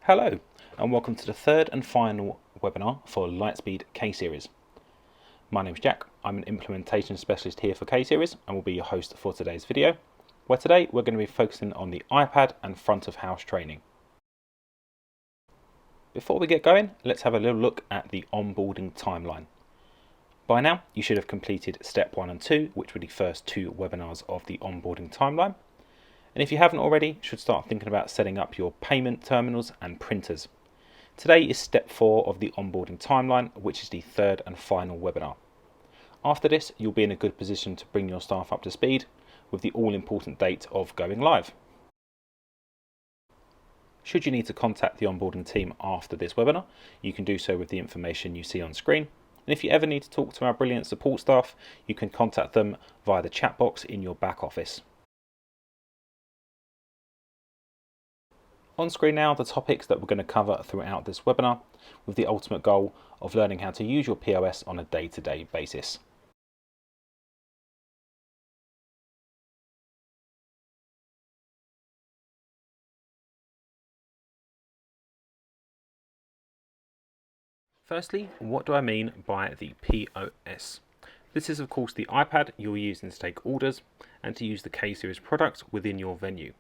Hello, and welcome to the third and final webinar for Lightspeed K-Series. My name is Jack. I'm an implementation specialist here for K-Series and will be your host for today's video, where today we're going to be focusing on the iPad and front of house training. Before we get going, let's have a little look at the onboarding timeline. By now, you should have completed step 1 and 2, which were the first 2 webinars of the onboarding timeline. And if you haven't already, you should start thinking about setting up your payment terminals and printers. Today is step 4 of the onboarding timeline, which is the third and final webinar. After this, you'll be in a good position to bring your staff up to speed with the all-important date of going live. Should you need to contact the onboarding team after this webinar, you can do so with the information you see on screen. And if you ever need to talk to our brilliant support staff, you can contact them via the chat box in your back office. On screen now, the topics that we're going to cover throughout this webinar, with the ultimate goal of learning how to use your POS on a day-to-day basis. Firstly, what do I mean by the POS? This is of course the iPad you're using to take orders and to use the K-Series products within your venue.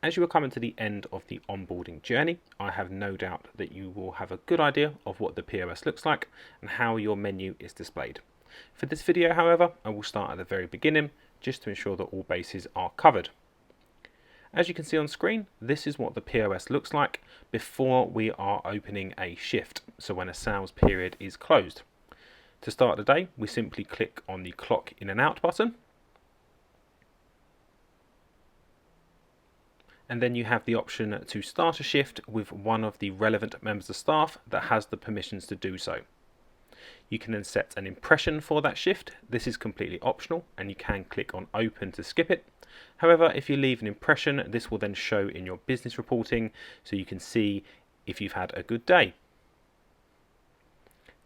As you are coming to the end of the onboarding journey, I have no doubt that you will have a good idea of what the POS looks like and how your menu is displayed. For this video, however, I will start at the very beginning just to ensure that all bases are covered. As you can see on screen, this is what the POS looks like before we are opening a shift, so when a sales period is closed. To start the day, we simply click on the clock in and out button. And then you have the option to start a shift with one of the relevant members of staff that has the permissions to do so. You can then set an impression for that shift. This is completely optional and you can click on open to skip it. However, if you leave an impression, this will then show in your business reporting so you can see if you've had a good day.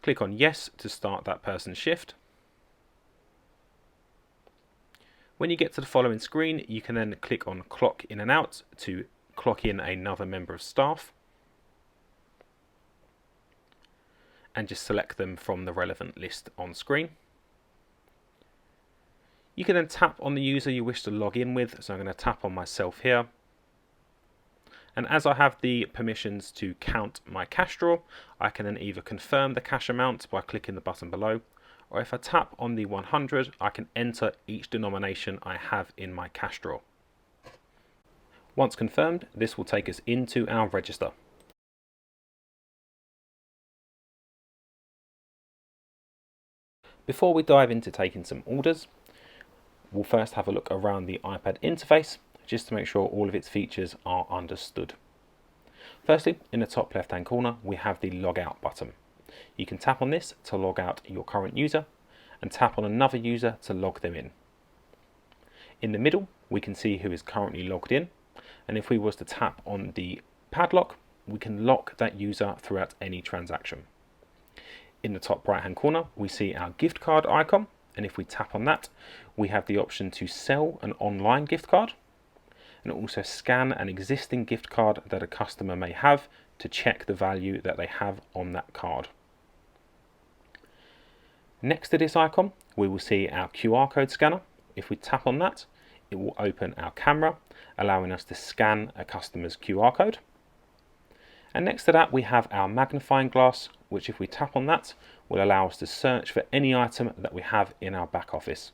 Click on yes to start that person's shift. When you get to the following screen, you can then click on clock in and out to clock in another member of staff and just select them from the relevant list on screen. You can then tap on the user you wish to log in with, so I'm going to tap on myself here. And as I have the permissions to count my cash draw, I can then either confirm the cash amount by clicking the button below, or if I tap on the 100, I can enter each denomination I have in my cash draw. Once confirmed, this will take us into our register. Before we dive into taking some orders, we'll first have a look around the iPad interface just to make sure all of its features are understood. Firstly, in the top left hand corner, we have the logout button. You can tap on this to log out your current user and tap on another user to log them in. In the middle, we can see who is currently logged in, and if we was to tap on the padlock, we can lock that user throughout any transaction. In the top right hand corner, we see our gift card icon, and if we tap on that, we have the option to sell an online gift card and also scan an existing gift card that a customer may have to check the value that they have on that card. Next to this icon, we will see our QR code scanner. If we tap on that, it will open our camera, allowing us to scan a customer's QR code. And next to that, we have our magnifying glass, which if we tap on that, will allow us to search for any item that we have in our back office.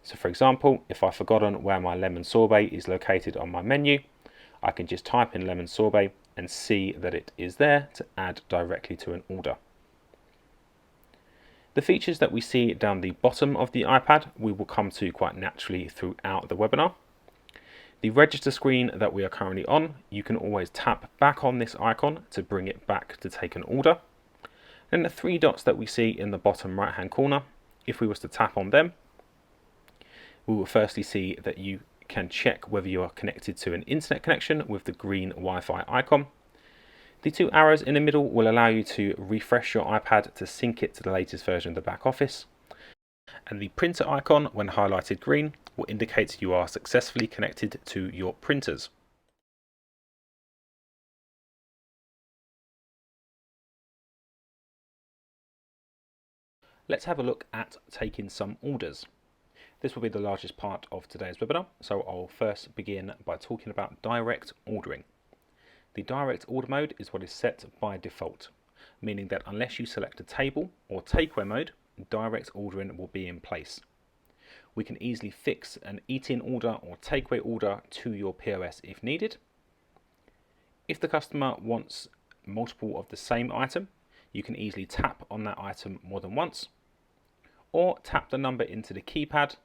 So for example, if I've forgotten where my lemon sorbet is located on my menu, I can just type in lemon sorbet and see that it is there to add directly to an order. The features that we see down the bottom of the iPad, we will come to quite naturally throughout the webinar. The register screen that we are currently on, you can always tap back on this icon to bring it back to take an order. Then the 3 dots that we see in the bottom right hand corner, if we was to tap on them, we will firstly see that you can check whether you are connected to an internet connection with the green Wi-Fi icon. The 2 arrows in the middle will allow you to refresh your iPad to sync it to the latest version of the back office. And the printer icon, when highlighted green, will indicate you are successfully connected to your printers. Let's have a look at taking some orders. This will be the largest part of today's webinar, so I'll first begin by talking about direct ordering. The direct order mode is what is set by default, meaning that unless you select a table or takeaway mode, direct ordering will be in place. We can easily fix an eat-in order or takeaway order to your POS if needed. If the customer wants multiple of the same item, you can easily tap on that item more than once, or tap the number into the keypad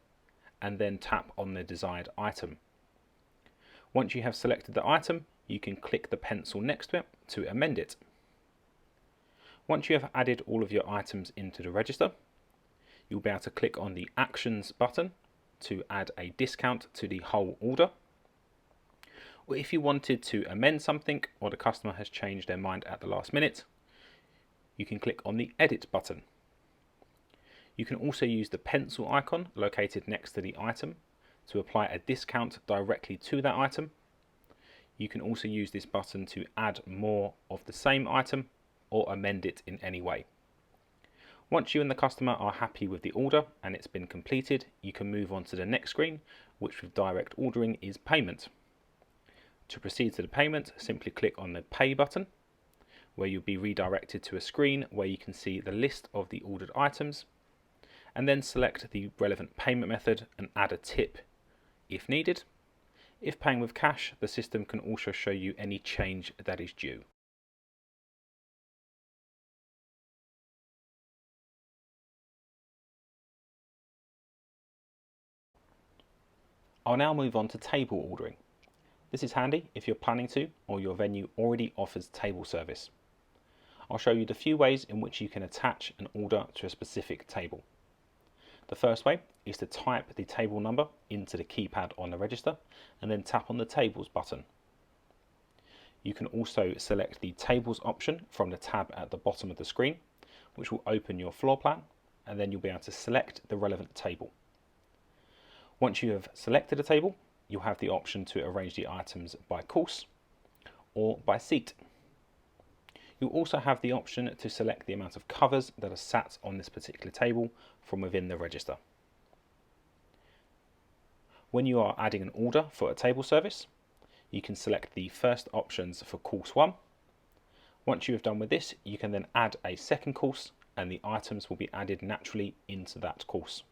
and then tap on the desired item. Once you have selected the item, you can click the pencil next to it to amend it. Once you have added all of your items into the register, you'll be able to click on the Actions button to add a discount to the whole order. Or if you wanted to amend something or the customer has changed their mind at the last minute, you can click on the Edit button. You can also use the pencil icon located next to the item to apply a discount directly to that item. You can also use this button to add more of the same item or amend it in any way. Once you and the customer are happy with the order and it's been completed, you can move on to the next screen, which with direct ordering is payment. To proceed to the payment, simply click on the Pay button, where you'll be redirected to a screen where you can see the list of the ordered items, and then select the relevant payment method and add a tip if needed. If paying with cash, the system can also show you any change that is due. I'll now move on to table ordering. This is handy if you're planning to or your venue already offers table service. I'll show you the few ways in which you can attach an order to a specific table. The first way is to type the table number into the keypad on the register and then tap on the Tables button. You can also select the Tables option from the tab at the bottom of the screen, which will open your floor plan, and then you'll be able to select the relevant table. Once you have selected a table, you'll have the option to arrange the items by course or by seat. You'll also have the option to select the amount of covers that are sat on this particular table from within the register. When you are adding an order for a table service, you can select the first options for course 1. Once you have done with this, you can then add a second course and the items will be added naturally into that course.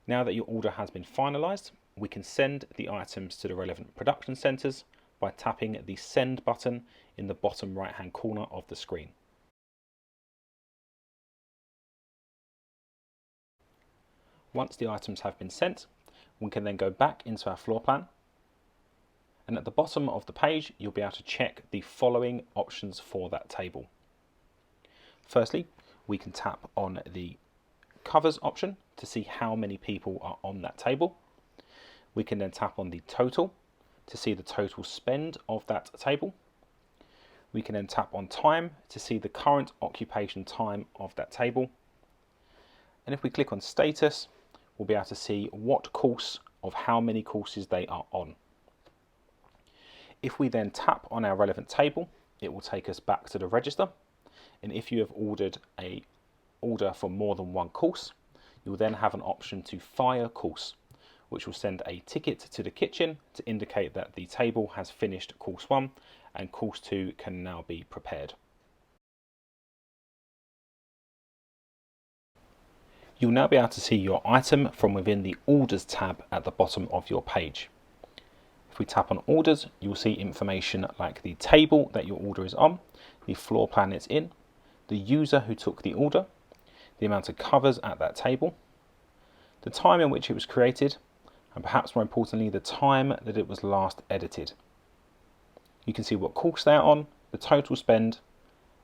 Now that your order has been finalised, we can send the items to the relevant production centres by tapping the Send button in the bottom right hand corner of the screen. Once the items have been sent, we can then go back into our floor plan, and at the bottom of the page you'll be able to check the following options for that table. Firstly, we can tap on the Covers option to see how many people are on that table. We can then tap on the Total to see the total spend of that table. We can then tap on Time to see the current occupation time of that table. And if we click on Status, we'll be able to see what course of how many courses they are on. If we then tap on our relevant table, it will take us back to the register. And if you have ordered an order for more than one course, you will then have an option to fire course, which will send a ticket to the kitchen to indicate that the table has finished course 1 and course 2 can now be prepared. You'll now be able to see your item from within the Orders tab at the bottom of your page. If we tap on Orders, you'll see information like the table that your order is on, the floor plan it's in, the user who took the order, the amount of covers at that table, the time in which it was created, and perhaps more importantly, the time that it was last edited. You can see what course they are on, the total spend,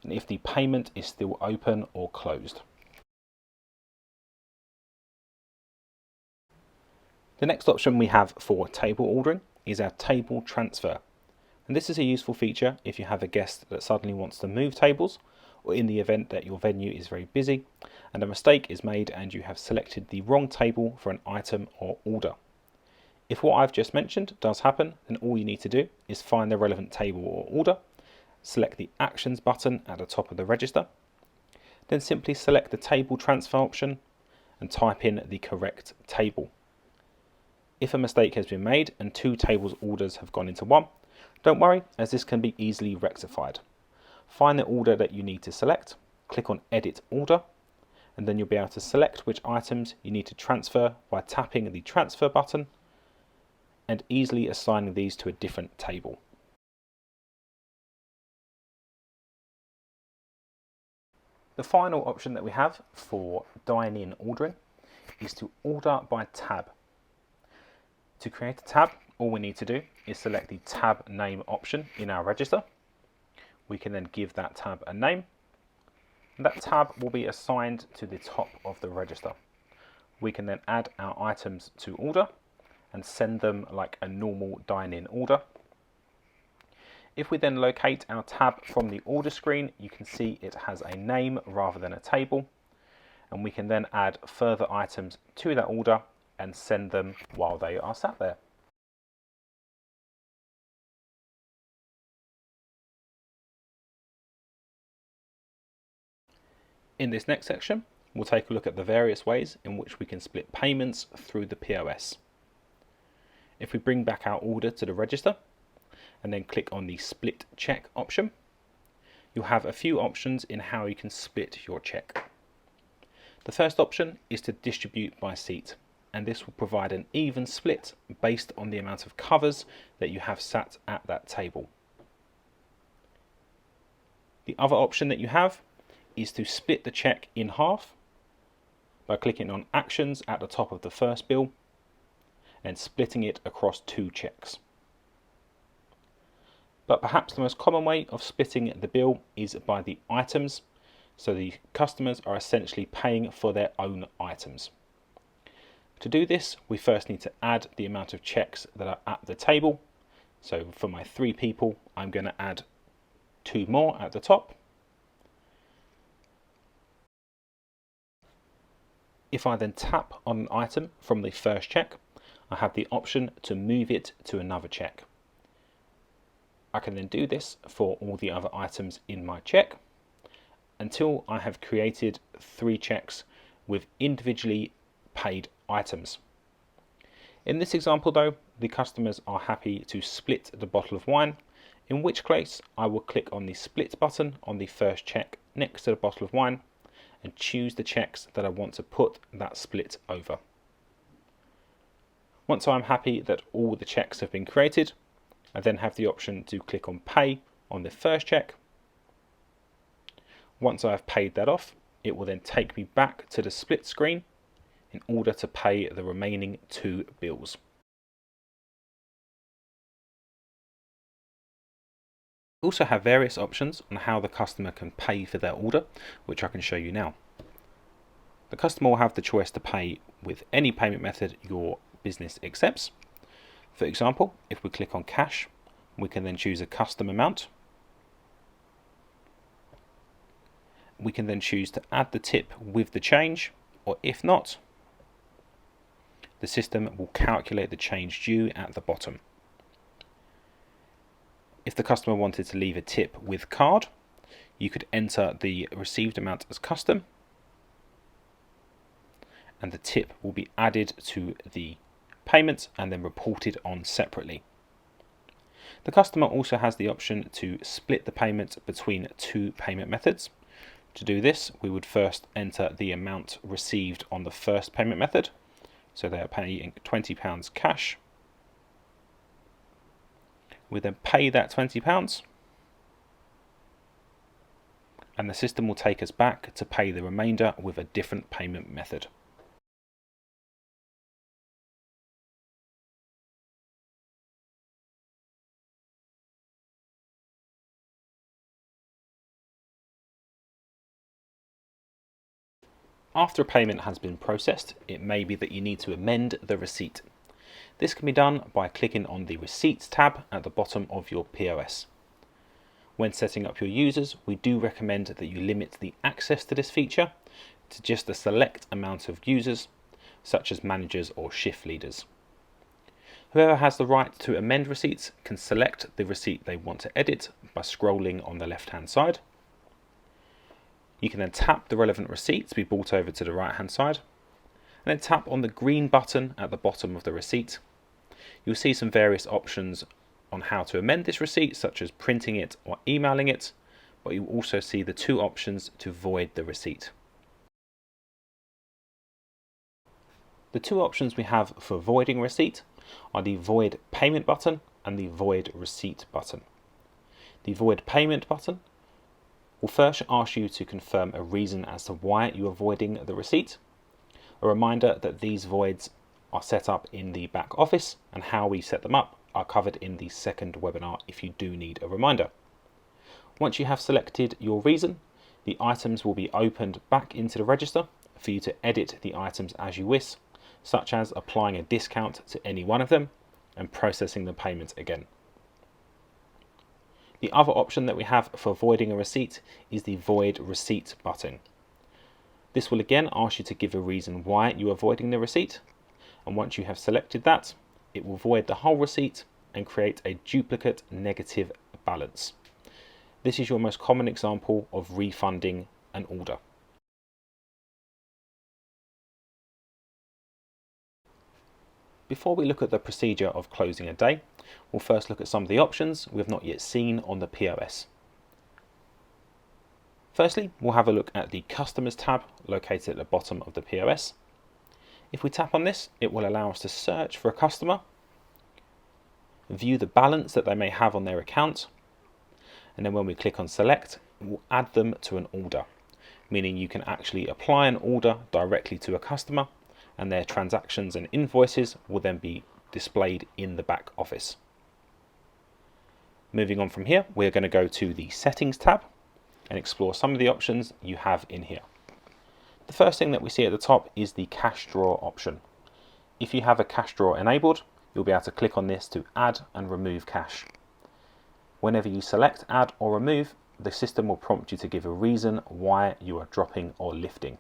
and if the payment is still open or closed. The next option we have for table ordering is our table transfer. And this is a useful feature if you have a guest that suddenly wants to move tables, or in the event that your venue is very busy and a mistake is made and you have selected the wrong table for an item or order. If what I've just mentioned does happen, then all you need to do is find the relevant table or order, select the Actions button at the top of the register, Then simply select the table transfer option and type in the correct table. If a mistake has been made and two tables orders have gone into one, don't worry, as this can be easily rectified. Find the order that you need to select, click on Edit Order, and then you'll be able to select which items you need to transfer by tapping the Transfer button and easily assigning these to a different table. The final option that we have for dine-in ordering is to order by tab. To create a tab, all we need to do is select the tab name option in our register. We can then give that tab a name, and that tab will be assigned to the top of the register. We can then add our items to order and send them like a normal dine-in order. If we then locate our tab from the order screen, you can see it has a name rather than a table, and we can then add further items to that order and send them while they are sat there. In this next section, we'll take a look at the various ways in which we can split payments through the POS. If we bring back our order to the register and then click on the split check option, you'll have a few options in how you can split your check. The first option is to distribute by seat, and this will provide an even split based on the amount of covers that you have sat at that table. The other option that you have is to split the check in half by clicking on Actions at the top of the first bill and splitting it across two checks. But perhaps the most common way of splitting the bill is by the items, so the customers are essentially paying for their own items. To do this, we first need to add the amount of checks that are at the table. So for my 3 people, I'm going to add 2 more at the top. If I then tap on an item from the first check, I have the option to move it to another check. I can then do this for all the other items in my check until I have created 3 checks with individually paid items. In this example though, the customers are happy to split the bottle of wine, in which case I will click on the split button on the first check next to the bottle of wine and choose the checks that I want to put that split over. Once I'm happy that all the checks have been created, I then have the option to click on Pay on the first check. Once I have paid that off, it will then take me back to the split screen in order to pay the remaining 2 bills. We also have various options on how the customer can pay for their order, which I can show you now. The customer will have the choice to pay with any payment method your business accepts. For example, if we click on cash, we can then choose a custom amount. We can then choose to add the tip with the change, or if not, the system will calculate the change due at the bottom. If the customer wanted to leave a tip with card, you could enter the received amount as custom, and the tip will be added to the payment and then reported on separately. The customer also has the option to split the payment between 2 payment methods. To do this, we would first enter the amount received on the first payment method. So they are paying £20 cash. We then pay that £20, and the system will take us back to pay the remainder with a different payment method. After a payment has been processed, it may be that you need to amend the receipt. This can be done by clicking on the Receipts tab at the bottom of your POS. When setting up your users, we do recommend that you limit the access to this feature to just a select amount of users, such as managers or shift leaders. Whoever has the right to amend receipts can select the receipt they want to edit by scrolling on the left-hand side. You can then tap the relevant receipt to be brought over to the right hand side, and then tap on the green button at the bottom of the receipt. You'll see some various options on how to amend this receipt, such as printing it or emailing it, but you'll also see the two options to void the receipt. The two options we have for voiding receipt are the void payment button and the void receipt button. The void payment button will first ask you to confirm a reason as to why you are voiding the receipt. A reminder that these voids are set up in the back office, and how we set them up are covered in the second webinar if you do need a reminder. Once you have selected your reason, the items will be opened back into the register for you to edit the items as you wish, such as applying a discount to any one of them and processing the payment again. The other option that we have for voiding a receipt is the void receipt button. This will again ask you to give a reason why you are voiding the receipt, and once you have selected that, it will void the whole receipt and create a duplicate negative balance. This is your most common example of refunding an order. Before we look at the procedure of closing a day, we'll first look at some of the options we have not yet seen on the POS. Firstly, we'll have a look at the Customers tab located at the bottom of the POS. If we tap on this, it will allow us to search for a customer, view the balance that they may have on their account, and then when we click on Select, it will add them to an order, meaning you can actually apply an order directly to a customer, and their transactions and invoices will then be displayed in the back office. Moving on from here, we're going to go to the Settings tab and explore some of the options you have in here. The first thing that we see at the top is the cash drawer option. If you have a cash drawer enabled, you'll be able to click on this to add and remove cash. Whenever you select add or remove, the system will prompt you to give a reason why you are dropping or lifting.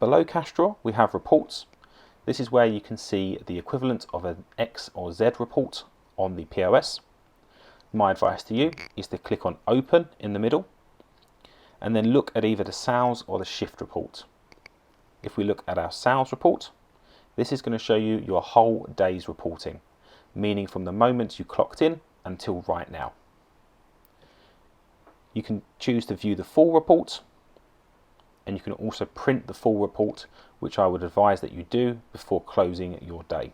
Below cash drawer, we have reports. This is where you can see the equivalent of an X or Z report on the POS. My advice to you is to click on open in the middle and then look at either the sales or the shift report. If we look at our sales report, this is going to show you your whole day's reporting, meaning from the moment you clocked in until right now. You can choose to view the full report, and you can also print the full report, which I would advise that you do before closing your day.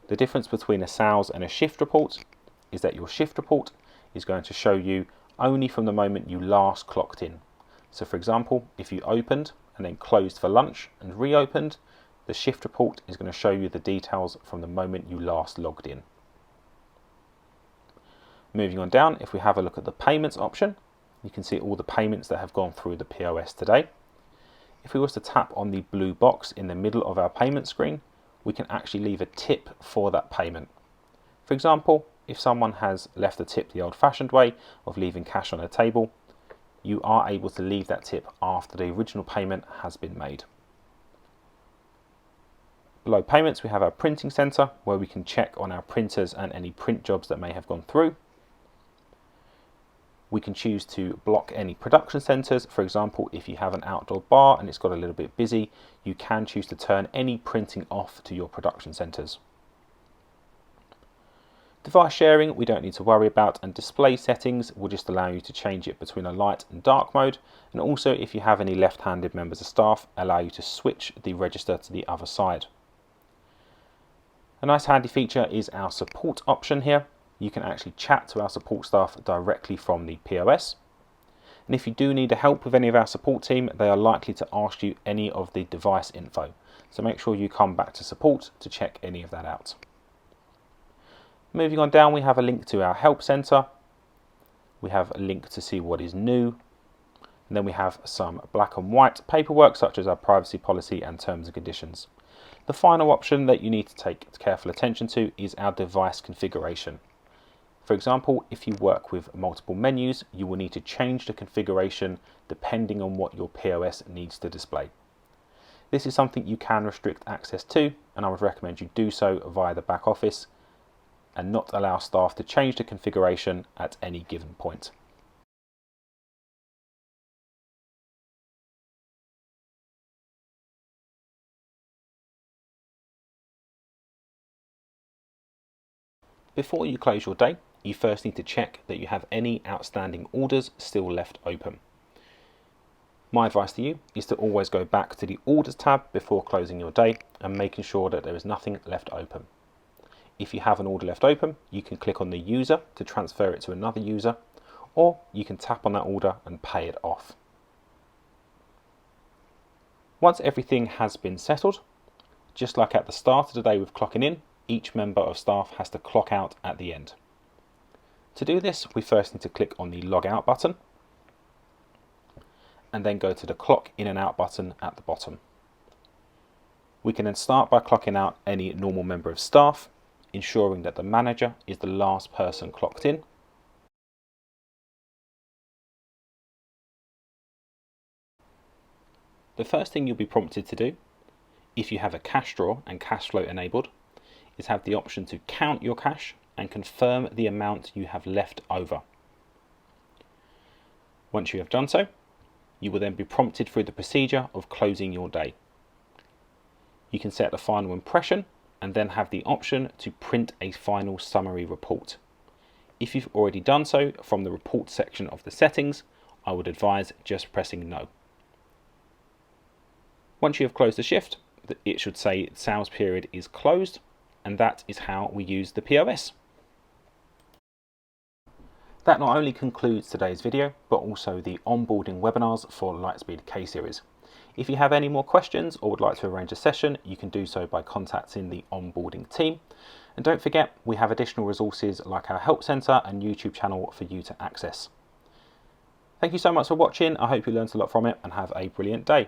The difference between a sales and a shift report is that your shift report is going to show you only from the moment you last clocked in. So for example, if you opened and then closed for lunch and reopened, the shift report is going to show you the details from the moment you last logged in. Moving on down, if we have a look at the payments option, you can see all the payments that have gone through the POS today. If we was to tap on the blue box in the middle of our payment screen, we can actually leave a tip for that payment. For example, if someone has left a tip the old-fashioned way of leaving cash on a table, you are able to leave that tip after the original payment has been made. Below payments, we have our printing center where we can check on our printers and any print jobs that may have gone through. We can choose to block any production centers. For example, if you have an outdoor bar and it's got a little bit busy, you can choose to turn any printing off to your production centers. Device sharing, we don't need to worry about, and display settings will just allow you to change it between a light and dark mode, and also if you have any left-handed members of staff, allow you to switch the register to the other side. A nice handy feature is our support option here. You can actually chat to our support staff directly from the POS. And if you do need help with any of our support team, they are likely to ask you any of the device info. So make sure you come back to support to check any of that out. Moving on down, we have a link to our help center. We have a link to see what is new. And then we have some black and white paperwork, such as our privacy policy and terms and conditions. The final option that you need to take careful attention to is our device configuration. For example, if you work with multiple menus, you will need to change the configuration depending on what your POS needs to display. This is something you can restrict access to, and I would recommend you do so via the back office and not allow staff to change the configuration at any given point. Before you close your day, you first need to check that you have any outstanding orders still left open. My advice to you is to always go back to the Orders tab before closing your day and making sure that there is nothing left open. If you have an order left open, you can click on the user to transfer it to another user, or you can tap on that order and pay it off. Once everything has been settled, just like at the start of the day with clocking in, each member of staff has to clock out at the end. To do this, we first need to click on the Log Out button and then go to the Clock In and Out button at the bottom. We can then start by clocking out any normal member of staff, ensuring that the manager is the last person clocked in. The first thing you'll be prompted to do, if you have a cash drawer and cash flow enabled, is have the option to count your cash and confirm the amount you have left over. Once you have done so, you will then be prompted through the procedure of closing your day. You can set the final impression and then have the option to print a final summary report. If you've already done so from the report section of the settings, I would advise just pressing no. Once you have closed the shift, it should say sales period is closed, and that is how we use the POS. That not only concludes today's video, but also the onboarding webinars for Lightspeed K-Series. If you have any more questions or would like to arrange a session, you can do so by contacting the onboarding team. And don't forget, we have additional resources like our help centre and YouTube channel for you to access. Thank you so much for watching. I hope you learned a lot from it and have a brilliant day.